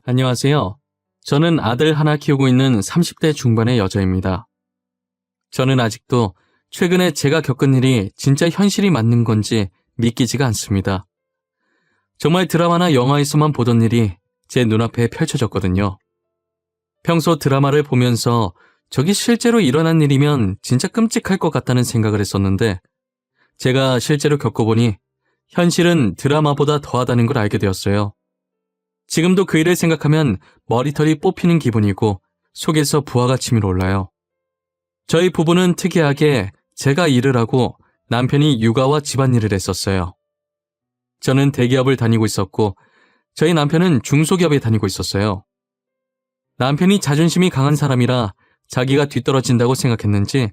안녕하세요. 저는 아들 하나 키우고 있는 30대 중반의 여자입니다. 저는 아직도 최근에 제가 겪은 일이 진짜 현실이 맞는 건지 믿기지가 않습니다. 정말 드라마나 영화에서만 보던 일이 제 눈앞에 펼쳐졌거든요. 평소 드라마를 보면서 저게 실제로 일어난 일이면 진짜 끔찍할 것 같다는 생각을 했었는데 제가 실제로 겪어보니 현실은 드라마보다 더하다는 걸 알게 되었어요. 지금도 그 일을 생각하면 머리털이 뽑히는 기분이고 속에서 부하가 치밀어 올라요. 저희 부부는 특이하게 제가 일을 하고 남편이 육아와 집안일을 했었어요. 저는 대기업을 다니고 있었고 저희 남편은 중소기업에 다니고 있었어요. 남편이 자존심이 강한 사람이라 자기가 뒤떨어진다고 생각했는지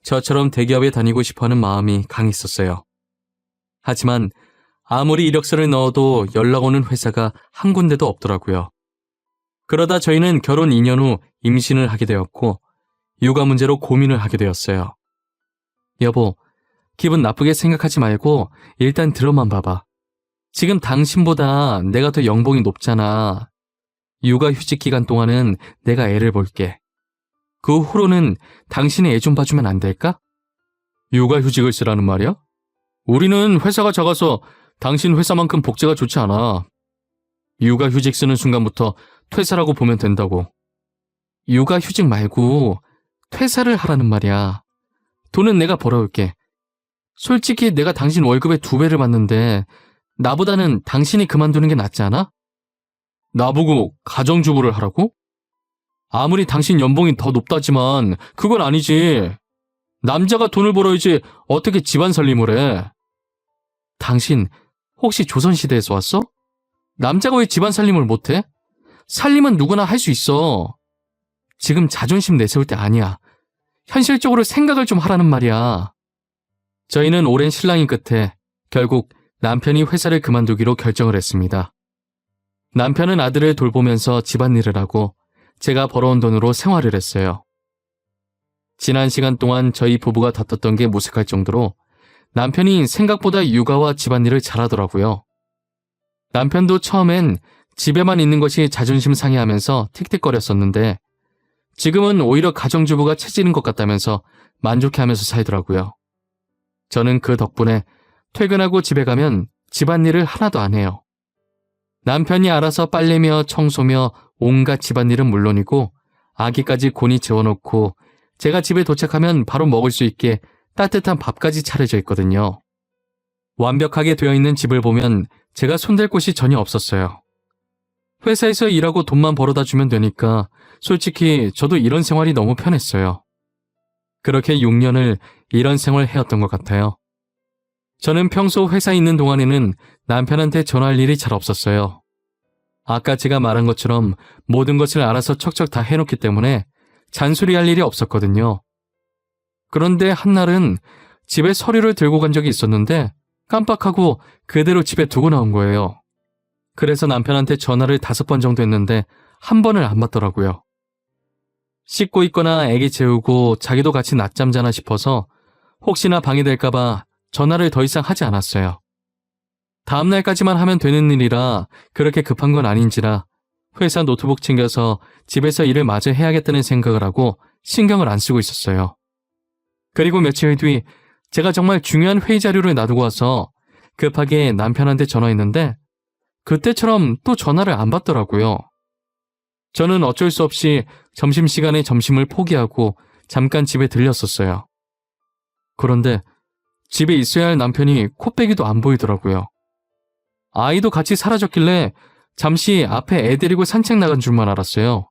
저처럼 대기업에 다니고 싶어하는 마음이 강했었어요. 하지만 아무리 이력서를 넣어도 연락 오는 회사가 한 군데도 없더라고요. 그러다 저희는 결혼 2년 후 임신을 하게 되었고 육아 문제로 고민을 하게 되었어요. 여보, 기분 나쁘게 생각하지 말고 일단 들어만 봐봐. 지금 당신보다 내가 더 연봉이 높잖아. 육아 휴직 기간 동안은 내가 애를 볼게. 그 후로는 당신이 애 좀 봐주면 안 될까? 육아 휴직을 쓰라는 말이야? 우리는 회사가 작아서 당신 회사만큼 복지가 좋지 않아. 육아 휴직 쓰는 순간부터 퇴사라고 보면 된다고. 육아 휴직 말고 퇴사를 하라는 말이야. 돈은 내가 벌어올게. 솔직히 내가 당신 월급의 2배를 받는데 나보다는 당신이 그만두는 게 낫지 않아? 나보고 가정주부를 하라고? 아무리 당신 연봉이 더 높다지만 그건 아니지. 남자가 돈을 벌어야지 어떻게 집안 살림을 해. 당신 혹시 조선시대에서 왔어? 남자가 왜 집안 살림을 못해? 살림은 누구나 할 수 있어. 지금 자존심 내세울 때 아니야. 현실적으로 생각을 좀 하라는 말이야. 저희는 오랜 신랑이 끝에 결국 남편이 회사를 그만두기로 결정을 했습니다. 남편은 아들을 돌보면서 집안일을 하고 제가 벌어온 돈으로 생활을 했어요. 지난 시간 동안 저희 부부가 다퉜던 게 무색할 정도로 남편이 생각보다 육아와 집안일을 잘하더라고요. 남편도 처음엔 집에만 있는 것이 자존심 상해하면서 틱틱거렸었는데 지금은 오히려 가정주부가 체질인 것 같다면서 만족해하면서 살더라고요. 저는 그 덕분에 퇴근하고 집에 가면 집안일을 하나도 안 해요. 남편이 알아서 빨래며 청소며 온갖 집안일은 물론이고 아기까지 곤히 재워놓고 제가 집에 도착하면 바로 먹을 수 있게 따뜻한 밥까지 차려져 있거든요. 완벽하게 되어 있는 집을 보면 제가 손댈 곳이 전혀 없었어요. 회사에서 일하고 돈만 벌어다 주면 되니까 솔직히 저도 이런 생활이 너무 편했어요. 그렇게 6년을 이런 생활을 해왔던 것 같아요. 저는 평소 회사에 있는 동안에는 남편한테 전화할 일이 잘 없었어요. 아까 제가 말한 것처럼 모든 것을 알아서 척척 다 해놓기 때문에 잔소리할 일이 없었거든요. 그런데 한날은 집에 서류를 들고 간 적이 있었는데 깜빡하고 그대로 집에 두고 나온 거예요. 그래서 남편한테 전화를 5번 정도 했는데 한 번을 안 받더라고요. 씻고 있거나 애기 재우고 자기도 같이 낮잠 자나 싶어서 혹시나 방해될까봐 전화를 더 이상 하지 않았어요. 다음날까지만 하면 되는 일이라 그렇게 급한 건 아닌지라 회사 노트북 챙겨서 집에서 일을 마저 해야겠다는 생각을 하고 신경을 안 쓰고 있었어요. 그리고 며칠 뒤 제가 정말 중요한 회의 자료를 놔두고 와서 급하게 남편한테 전화했는데 그때처럼 또 전화를 안 받더라고요. 저는 어쩔 수 없이 점심시간에 점심을 포기하고 잠깐 집에 들렸었어요. 그런데 집에 있어야 할 남편이 코빼기도 안 보이더라고요. 아이도 같이 사라졌길래 잠시 앞에 애 데리고 산책 나간 줄만 알았어요.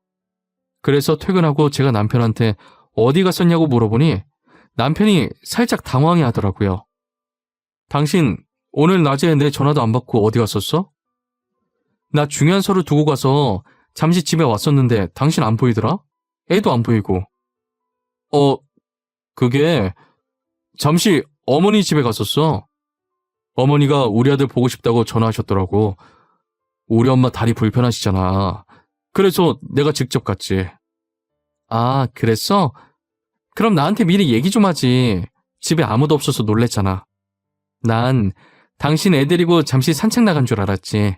그래서 퇴근하고 제가 남편한테 어디 갔었냐고 물어보니 남편이 살짝 당황해 하더라고요. 당신 오늘 낮에 내 전화도 안 받고 어디 갔었어? 나 중요한 서류 두고 가서 잠시 집에 왔었는데 당신 안 보이더라? 애도 안 보이고. 그게 잠시 어머니 집에 갔었어. 어머니가 우리 아들 보고 싶다고 전화하셨더라고. 우리 엄마 다리 불편하시잖아. 그래서 내가 직접 갔지. 아, 그랬어? 그럼 나한테 미리 얘기 좀 하지. 집에 아무도 없어서 놀랬잖아. 난 당신 애 데리고 잠시 산책 나간 줄 알았지.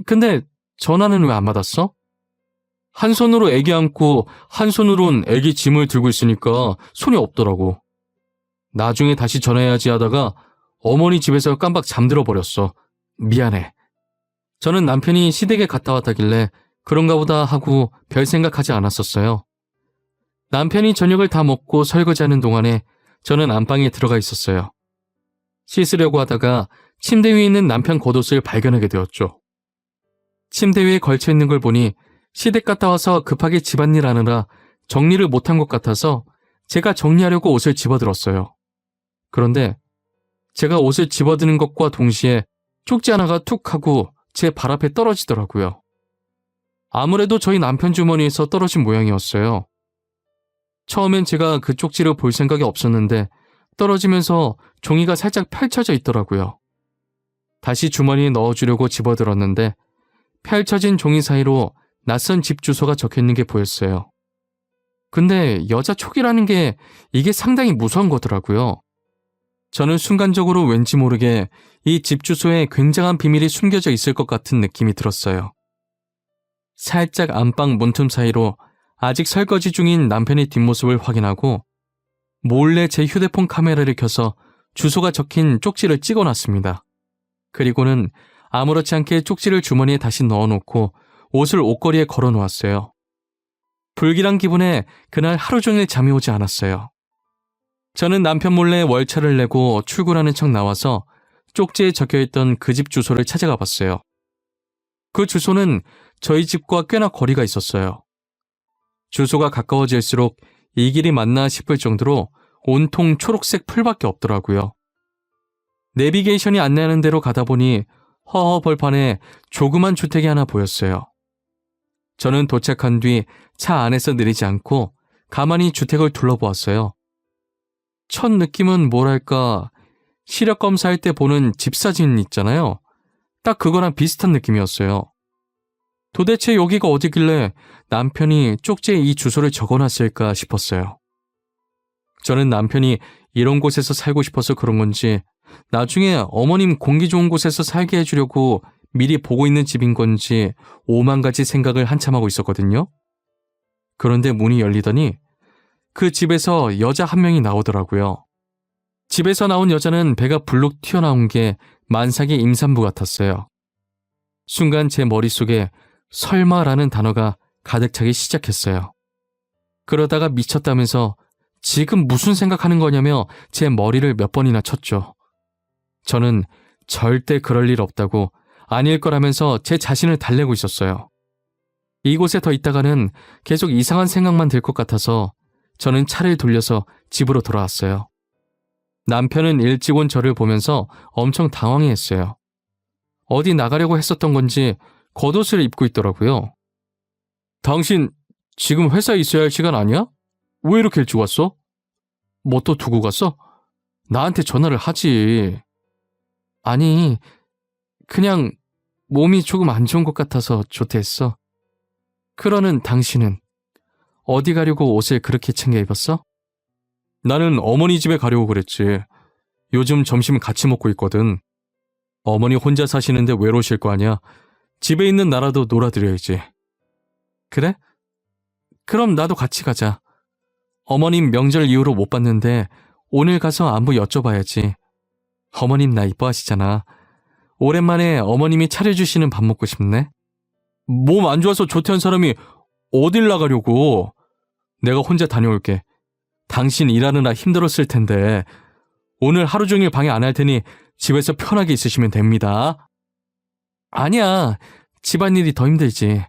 근데 전화는 왜 안 받았어? 한 손으로 애기 안고 한 손으론 애기 짐을 들고 있으니까 손이 없더라고. 나중에 다시 전화해야지 하다가 어머니 집에서 깜빡 잠들어 버렸어. 미안해. 저는 남편이 시댁에 갔다 왔다길래 그런가 보다 하고 별 생각하지 않았었어요. 남편이 저녁을 다 먹고 설거지하는 동안에 저는 안방에 들어가 있었어요. 씻으려고 하다가 침대 위에 있는 남편 겉옷을 발견하게 되었죠. 침대 위에 걸쳐 있는 걸 보니 시댁 갔다 와서 급하게 집안일 하느라 정리를 못한 것 같아서 제가 정리하려고 옷을 집어들었어요. 그런데 제가 옷을 집어드는 것과 동시에 쪽지 하나가 툭 하고 제 발 앞에 떨어지더라고요. 아무래도 저희 남편 주머니에서 떨어진 모양이었어요. 처음엔 제가 그 쪽지를 볼 생각이 없었는데 떨어지면서 종이가 살짝 펼쳐져 있더라고요. 다시 주머니에 넣어주려고 집어들었는데 펼쳐진 종이 사이로 낯선 집 주소가 적혀있는 게 보였어요. 근데 여자 촉이라는 게 이게 상당히 무서운 거더라고요. 저는 순간적으로 왠지 모르게 이 집 주소에 굉장한 비밀이 숨겨져 있을 것 같은 느낌이 들었어요. 살짝 안방 문틈 사이로 아직 설거지 중인 남편의 뒷모습을 확인하고 몰래 제 휴대폰 카메라를 켜서 주소가 적힌 쪽지를 찍어놨습니다. 그리고는 아무렇지 않게 쪽지를 주머니에 다시 넣어놓고 옷을 옷걸이에 걸어놓았어요. 불길한 기분에 그날 하루 종일 잠이 오지 않았어요. 저는 남편 몰래 월차를 내고 출근하는 척 나와서 쪽지에 적혀있던 그 집 주소를 찾아가 봤어요. 그 주소는 저희 집과 꽤나 거리가 있었어요. 주소가 가까워질수록 이 길이 맞나 싶을 정도로 온통 초록색 풀밖에 없더라고요. 내비게이션이 안내하는 대로 가다 보니 허허 벌판에 조그만 주택이 하나 보였어요. 저는 도착한 뒤 차 안에서 내리지 않고 가만히 주택을 둘러보았어요. 첫 느낌은 뭐랄까, 시력 검사할 때 보는 집 사진 있잖아요. 딱 그거랑 비슷한 느낌이었어요. 도대체 여기가 어디길래 남편이 쪽지에 이 주소를 적어놨을까 싶었어요. 저는 남편이 이런 곳에서 살고 싶어서 그런 건지 나중에 어머님 공기 좋은 곳에서 살게 해주려고 미리 보고 있는 집인 건지 오만 가지 생각을 한참 하고 있었거든요. 그런데 문이 열리더니 그 집에서 여자 한 명이 나오더라고요. 집에서 나온 여자는 배가 불룩 튀어나온 게 만삭의 임산부 같았어요. 순간 제 머릿속에 설마라는 단어가 가득 차기 시작했어요. 그러다가 미쳤다면서 지금 무슨 생각하는 거냐며 제 머리를 몇 번이나 쳤죠. 저는 절대 그럴 일 없다고 아닐 거라면서 제 자신을 달래고 있었어요. 이곳에 더 있다가는 계속 이상한 생각만 들 것 같아서 저는 차를 돌려서 집으로 돌아왔어요. 남편은 일찍 온 저를 보면서 엄청 당황해했어요. 어디 나가려고 했었던 건지 겉옷을 입고 있더라고요. 당신 지금 회사에 있어야 할 시간 아니야? 왜 이렇게 일찍 왔어? 뭐 또 두고 갔어? 나한테 전화를 하지. 아니, 그냥 몸이 조금 안 좋은 것 같아서 조퇴했어. 그러는 당신은 어디 가려고 옷을 그렇게 챙겨 입었어? 나는 어머니 집에 가려고 그랬지. 요즘 점심 같이 먹고 있거든. 어머니 혼자 사시는데 외로우실 거 아니야. 집에 있는 나라도 놀아드려야지. 그래? 그럼 나도 같이 가자. 어머님 명절 이후로 못 봤는데 오늘 가서 안부 여쭤봐야지. 어머님 나 이뻐하시잖아. 오랜만에 어머님이 차려주시는 밥 먹고 싶네. 몸 안 좋아서 조퇴한 사람이 어딜 나가려고. 내가 혼자 다녀올게. 당신 일하느라 힘들었을 텐데 오늘 하루 종일 방해 안 할 테니 집에서 편하게 있으시면 됩니다. 아니야. 집안일이 더 힘들지.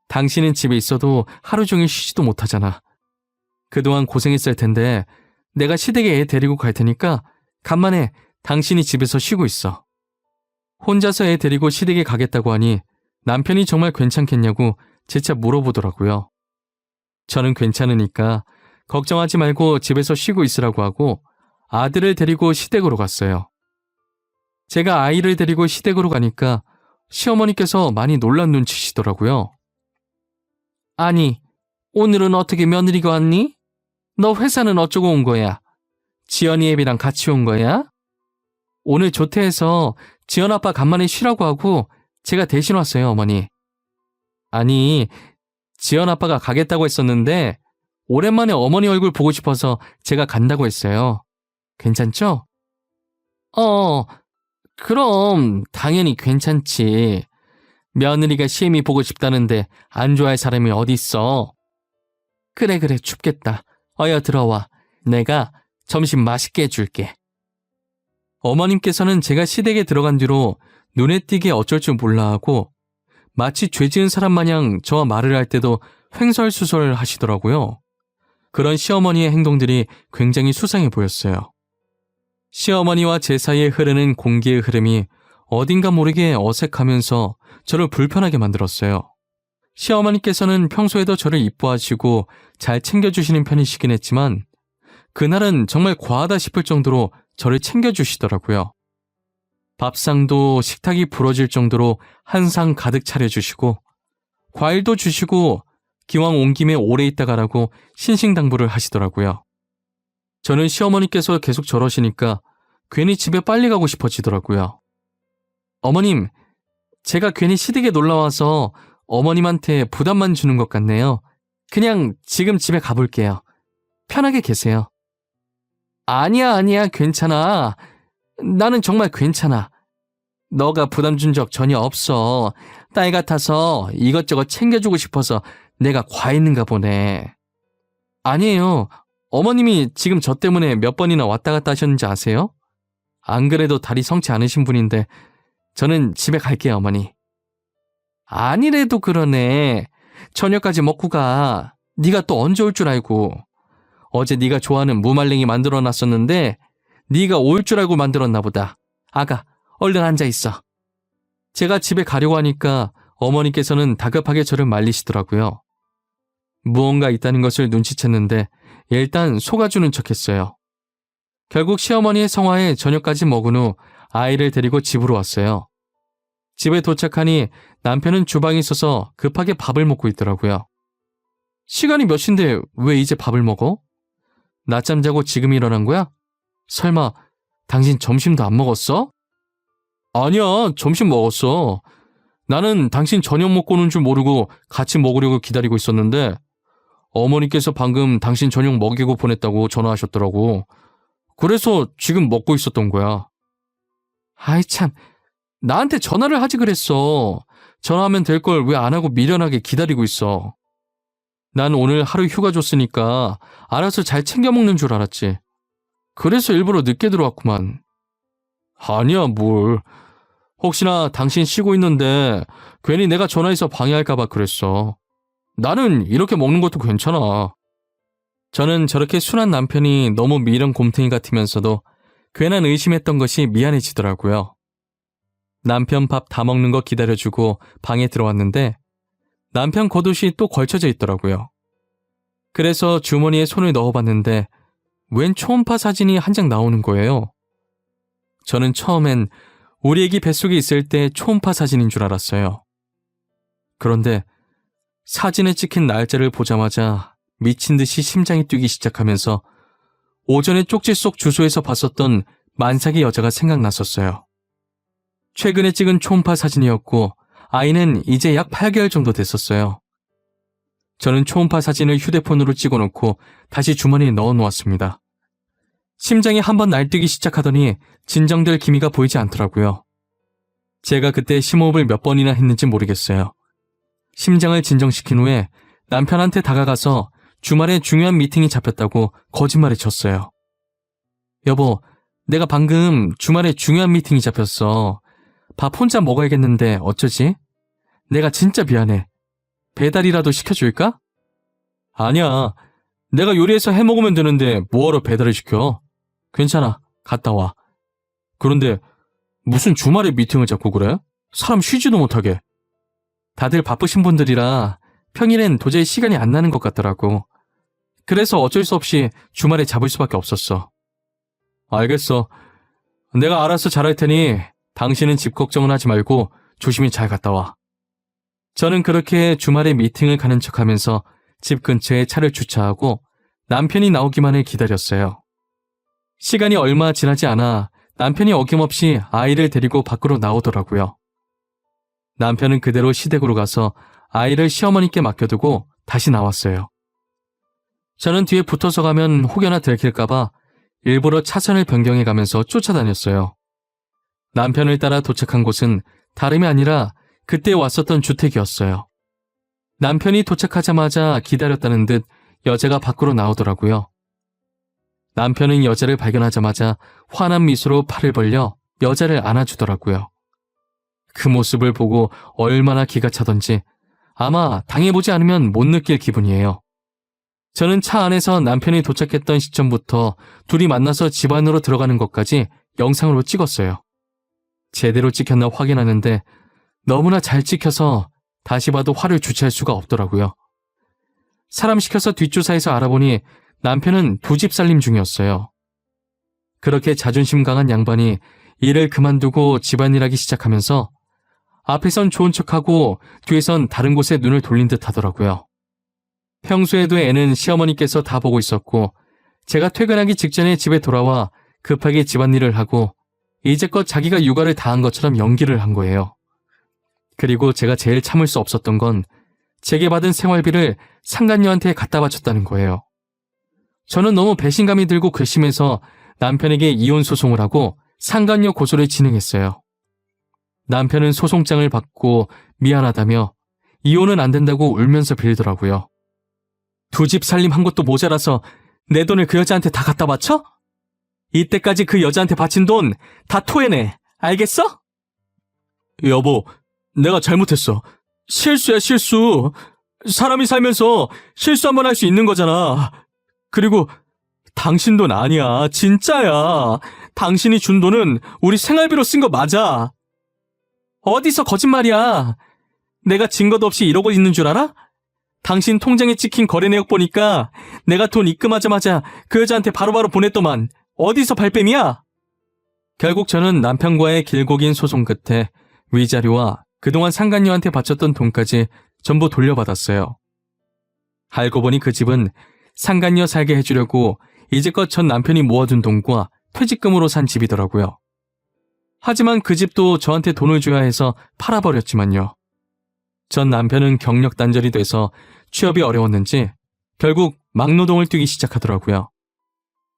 당신은 집에 있어도 하루 종일 쉬지도 못하잖아. 그동안 고생했을 텐데 내가 시댁에 애 데리고 갈 테니까 간만에 당신이 집에서 쉬고 있어. 혼자서 애 데리고 시댁에 가겠다고 하니 남편이 정말 괜찮겠냐고 재차 물어보더라고요. 저는 괜찮으니까 걱정하지 말고 집에서 쉬고 있으라고 하고 아들을 데리고 시댁으로 갔어요. 제가 아이를 데리고 시댁으로 가니까 시어머니께서 많이 놀란 눈치시더라고요. 아니, 오늘은 어떻게 며느리가 왔니? 너 회사는 어쩌고 온 거야? 지연이 애비랑 같이 온 거야? 오늘 조퇴해서 지연 아빠 간만에 쉬라고 하고 제가 대신 왔어요, 어머니. 아니, 지연 아빠가 가겠다고 했었는데 오랜만에 어머니 얼굴 보고 싶어서 제가 간다고 했어요. 괜찮죠? 그럼 당연히 괜찮지. 며느리가 시애미 보고 싶다는데 안 좋아할 사람이 어딨어. 그래 춥겠다. 어여 들어와. 내가 점심 맛있게 해줄게. 어머님께서는 제가 시댁에 들어간 뒤로 눈에 띄게 어쩔 줄 몰라 하고 마치 죄 지은 사람 마냥 저와 말을 할 때도 횡설수설 하시더라고요. 그런 시어머니의 행동들이 굉장히 수상해 보였어요. 시어머니와 제 사이에 흐르는 공기의 흐름이 어딘가 모르게 어색하면서 저를 불편하게 만들었어요. 시어머니께서는 평소에도 저를 이뻐하시고 잘 챙겨주시는 편이시긴 했지만 그날은 정말 과하다 싶을 정도로 저를 챙겨주시더라고요. 밥상도 식탁이 부러질 정도로 한 상 가득 차려주시고 과일도 주시고 기왕 온 김에 오래 있다 가라고 신신당부를 하시더라고요. 저는 시어머니께서 계속 저러시니까 괜히 집에 빨리 가고 싶어지더라고요. 어머님, 제가 괜히 시댁에 놀러와서 어머님한테 부담만 주는 것 같네요. 그냥 지금 집에 가볼게요. 편하게 계세요. 아니야, 괜찮아. 나는 정말 괜찮아. 너가 부담 준 적 전혀 없어. 딸 같아서 이것저것 챙겨주고 싶어서 내가 과했는가 보네. 아니에요. 어머님이 지금 저 때문에 몇 번이나 왔다 갔다 하셨는지 아세요? 안 그래도 다리 성치 않으신 분인데 저는 집에 갈게요, 어머니. 아니래도 그러네. 저녁까지 먹고 가. 네가 또 언제 올 줄 알고. 어제 네가 좋아하는 무말랭이 만들어놨었는데 네가 올 줄 알고 만들었나 보다. 아가, 얼른 앉아있어. 제가 집에 가려고 하니까 어머니께서는 다급하게 저를 말리시더라고요. 무언가 있다는 것을 눈치챘는데 일단 속아주는 척했어요. 결국 시어머니의 성화에 저녁까지 먹은 후 아이를 데리고 집으로 왔어요. 집에 도착하니 남편은 주방에 있어서 급하게 밥을 먹고 있더라고요. 시간이 몇 시인데 왜 이제 밥을 먹어? 낮잠 자고 지금 일어난 거야? 설마 당신 점심도 안 먹었어? 아니야, 점심 먹었어. 나는 당신 저녁 먹고 오는 줄 모르고 같이 먹으려고 기다리고 있었는데 어머니께서 방금 당신 저녁 먹이고 보냈다고 전화하셨더라고. 그래서 지금 먹고 있었던 거야. 아이 참, 나한테 전화를 하지 그랬어. 전화하면 될 걸 왜 안 하고 미련하게 기다리고 있어. 난 오늘 하루 휴가 줬으니까 알아서 잘 챙겨 먹는 줄 알았지. 그래서 일부러 늦게 들어왔구만. 아니야, 뭘. 혹시나 당신 쉬고 있는데 괜히 내가 전화해서 방해할까봐 그랬어. 나는 이렇게 먹는 것도 괜찮아. 저는 저렇게 순한 남편이 너무 미련 곰탱이 같으면서도 괜한 의심했던 것이 미안해지더라고요. 남편 밥 다 먹는 거 기다려주고 방에 들어왔는데 남편 겉옷이 또 걸쳐져 있더라고요. 그래서 주머니에 손을 넣어봤는데 웬 초음파 사진이 한 장 나오는 거예요. 저는 처음엔 우리 애기 뱃속에 있을 때 초음파 사진인 줄 알았어요. 그런데 사진에 찍힌 날짜를 보자마자 미친 듯이 심장이 뛰기 시작하면서 오전에 쪽지 속 주소에서 봤었던 만삭의 여자가 생각났었어요. 최근에 찍은 초음파 사진이었고 아이는 이제 약 8개월 정도 됐었어요. 저는 초음파 사진을 휴대폰으로 찍어놓고 다시 주머니에 넣어놓았습니다. 심장이 한번 날뛰기 시작하더니 진정될 기미가 보이지 않더라고요. 제가 그때 심호흡을 몇 번이나 했는지 모르겠어요. 심장을 진정시킨 후에 남편한테 다가가서 주말에 중요한 미팅이 잡혔다고 거짓말을 쳤어요. 여보, 내가 방금 주말에 중요한 미팅이 잡혔어. 밥 혼자 먹어야겠는데 어쩌지? 내가 진짜 미안해. 배달이라도 시켜줄까? 아니야. 내가 요리해서 해먹으면 되는데 뭐하러 배달을 시켜? 괜찮아. 갔다 와. 그런데 무슨 주말에 미팅을 잡고 그래? 사람 쉬지도 못하게. 다들 바쁘신 분들이라 평일엔 도저히 시간이 안 나는 것 같더라고. 그래서 어쩔 수 없이 주말에 잡을 수밖에 없었어. 알겠어. 내가 알아서 잘할 테니 당신은 집 걱정은 하지 말고 조심히 잘 갔다 와. 저는 그렇게 주말에 미팅을 가는 척하면서 집 근처에 차를 주차하고 남편이 나오기만을 기다렸어요. 시간이 얼마 지나지 않아 남편이 어김없이 아이를 데리고 밖으로 나오더라고요. 남편은 그대로 시댁으로 가서 아이를 시어머니께 맡겨두고 다시 나왔어요. 저는 뒤에 붙어서 가면 혹여나 들킬까봐 일부러 차선을 변경해가면서 쫓아다녔어요. 남편을 따라 도착한 곳은 다름이 아니라 그때 왔었던 주택이었어요. 남편이 도착하자마자 기다렸다는 듯 여자가 밖으로 나오더라고요. 남편은 여자를 발견하자마자 환한 미소로 팔을 벌려 여자를 안아주더라고요. 그 모습을 보고 얼마나 기가 차던지 아마 당해보지 않으면 못 느낄 기분이에요. 저는 차 안에서 남편이 도착했던 시점부터 둘이 만나서 집 안으로 들어가는 것까지 영상으로 찍었어요. 제대로 찍혔나 확인하는데 너무나 잘 찍혀서 다시 봐도 화를 주체할 수가 없더라고요. 사람 시켜서 뒷조사에서 알아보니 남편은 2집 살림 중이었어요. 그렇게 자존심 강한 양반이 일을 그만두고 집안일하기 시작하면서 앞에선 좋은 척하고 뒤에선 다른 곳에 눈을 돌린 듯 하더라고요. 평소에도 애는 시어머니께서 다 보고 있었고 제가 퇴근하기 직전에 집에 돌아와 급하게 집안일을 하고 이제껏 자기가 육아를 다 한 것처럼 연기를 한 거예요. 그리고 제가 제일 참을 수 없었던 건 제게 받은 생활비를 상간녀한테 갖다 바쳤다는 거예요. 저는 너무 배신감이 들고 괘씸해서 남편에게 이혼 소송을 하고 상간녀 고소를 진행했어요. 남편은 소송장을 받고 미안하다며 이혼은 안 된다고 울면서 빌더라고요. 2집 살림 한 것도 모자라서 내 돈을 그 여자한테 다 갖다 바쳐? 이때까지 그 여자한테 바친 돈 다 토해내. 알겠어? 여보, 내가 잘못했어. 실수야, 실수. 사람이 살면서 실수 한번 할 수 있는 거잖아. 그리고 당신 돈 아니야. 진짜야. 당신이 준 돈은 우리 생활비로 쓴 거 맞아. 어디서 거짓말이야. 내가 증거도 없이 이러고 있는 줄 알아? 당신 통장에 찍힌 거래 내역 보니까 내가 돈 입금하자마자 그 여자한테 바로바로 보냈더만. 어디서 발뺌이야? 결국 저는 남편과의 길고 긴 소송 끝에 위자료와 그동안 상간녀한테 바쳤던 돈까지 전부 돌려받았어요. 알고 보니 그 집은 상간녀 살게 해주려고 이제껏 전 남편이 모아둔 돈과 퇴직금으로 산 집이더라고요. 하지만 그 집도 저한테 돈을 줘야 해서 팔아버렸지만요. 전 남편은 경력 단절이 돼서 취업이 어려웠는지 결국 막노동을 뛰기 시작하더라고요.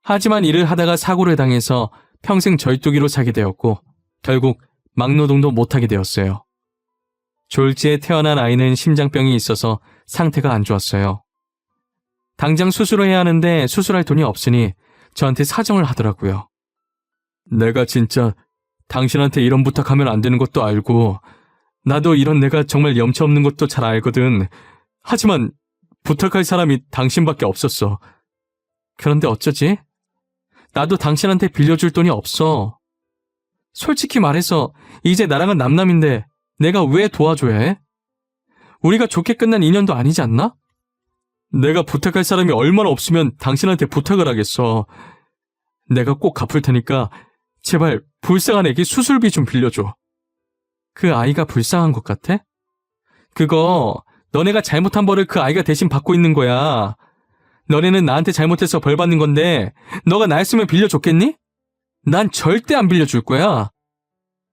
하지만 일을 하다가 사고를 당해서 평생 절뚝이로 살게 되었고 결국 막노동도 못하게 되었어요. 졸지에 태어난 아이는 심장병이 있어서 상태가 안 좋았어요. 당장 수술을 해야 하는데 수술할 돈이 없으니 저한테 사정을 하더라고요. 내가 진짜 당신한테 이런 부탁하면 안 되는 것도 알고 나도 이런 내가 정말 염치 없는 것도 잘 알거든. 하지만 부탁할 사람이 당신밖에 없었어. 그런데 어쩌지? 나도 당신한테 빌려줄 돈이 없어. 솔직히 말해서 이제 나랑은 남남인데 내가 왜 도와줘야 해? 우리가 좋게 끝난 인연도 아니지 않나? 내가 부탁할 사람이 얼마나 없으면 당신한테 부탁을 하겠어. 내가 꼭 갚을 테니까 제발 불쌍한 애기 수술비 좀 빌려줘. 그 아이가 불쌍한 것 같아? 그거 너네가 잘못한 벌을 그 아이가 대신 받고 있는 거야. 너네는 나한테 잘못해서 벌 받는 건데 너가 나였으면 빌려줬겠니? 난 절대 안 빌려줄 거야.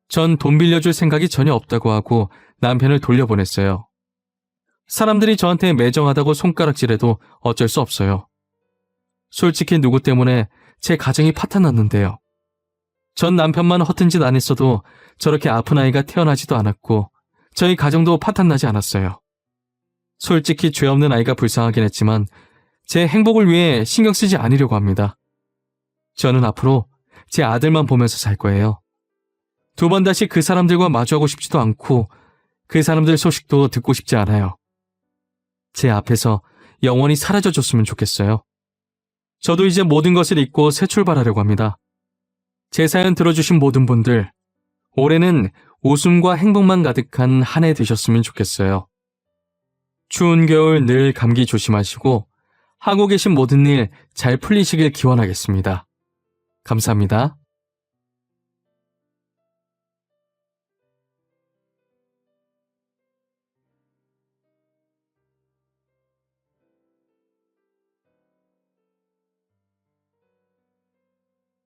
전 돈 빌려줄 생각이 전혀 없다고 하고 남편을 돌려보냈어요. 사람들이 저한테 매정하다고 손가락질해도 어쩔 수 없어요. 솔직히 누구 때문에 제 가정이 파탄났는데요. 전 남편만 허튼 짓 안 했어도 저렇게 아픈 아이가 태어나지도 않았고 저희 가정도 파탄나지 않았어요. 솔직히 죄 없는 아이가 불쌍하긴 했지만 제 행복을 위해 신경 쓰지 않으려고 합니다. 저는 앞으로 제 아들만 보면서 살 거예요. 2번 다시 그 사람들과 마주하고 싶지도 않고 그 사람들 소식도 듣고 싶지 않아요. 제 앞에서 영원히 사라져줬으면 좋겠어요. 저도 이제 모든 것을 잊고 새 출발하려고 합니다. 제 사연 들어주신 모든 분들, 올해는 웃음과 행복만 가득한 한 해 되셨으면 좋겠어요. 추운 겨울 늘 감기 조심하시고 하고 계신 모든 일 잘 풀리시길 기원하겠습니다. 감사합니다.